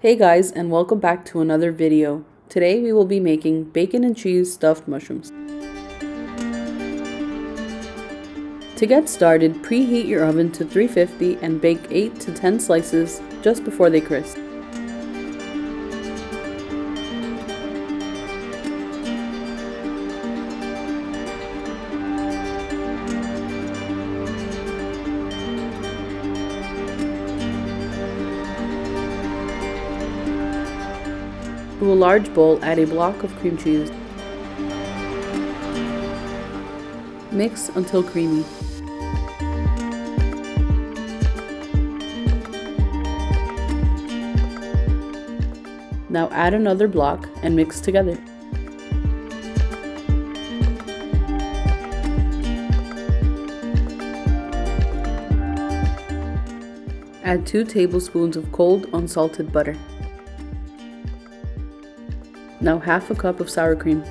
Hey guys, and welcome back to another video. Today we will be making bacon and cheese stuffed mushrooms. To get started, preheat your oven to 350 and bake 8 to 10 slices just before they crisp. To a large bowl, add a block of cream cheese. Mix until creamy. Now add another block and mix together. Add 2 tablespoons of cold unsalted butter. Now half a cup of sour cream.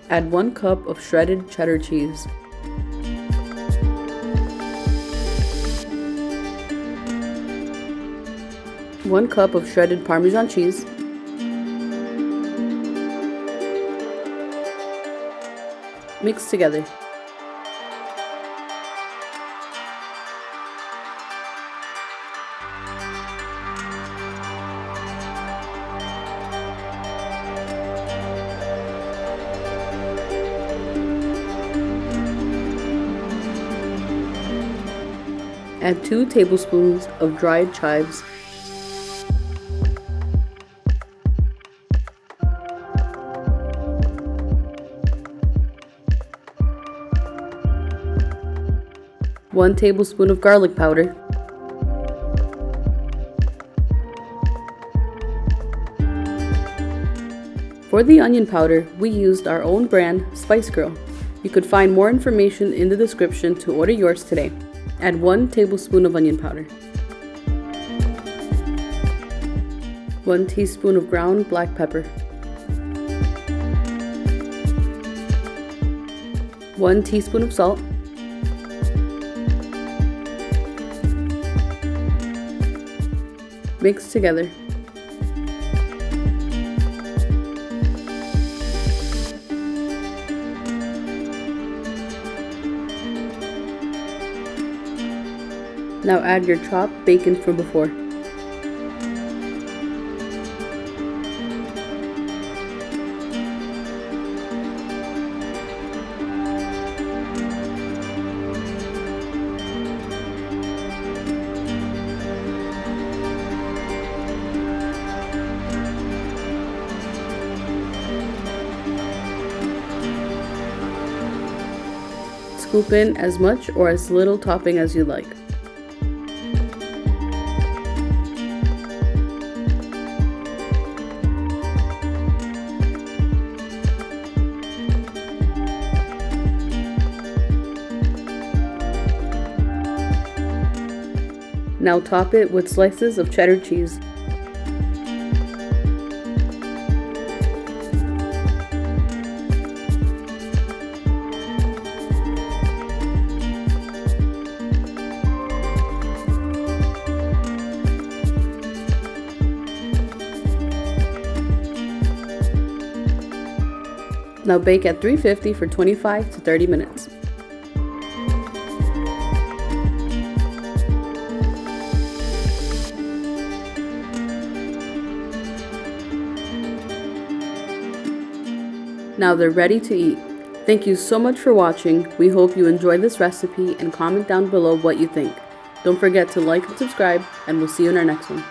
Add 1 cup of shredded cheddar cheese. One cup of shredded Parmesan cheese, mix together. Add 2 tablespoons of dried chives. One tablespoon of garlic powder. For the onion powder, we used our own brand, Spice Girl. You could find more information in the description to order yours today. Add 1 tablespoon of onion powder. 1 teaspoon of ground black pepper. 1 teaspoon of salt. Mix together. Now add your chopped bacon from before. Scoop in as much or as little topping as you like. Now top it with slices of cheddar cheese. Now bake at 350 for 25 to 30 minutes. Now they're ready to eat. Thank you so much for watching. We hope you enjoyed this recipe and comment down below what you think. Don't forget to like and subscribe, and we'll see you in our next one.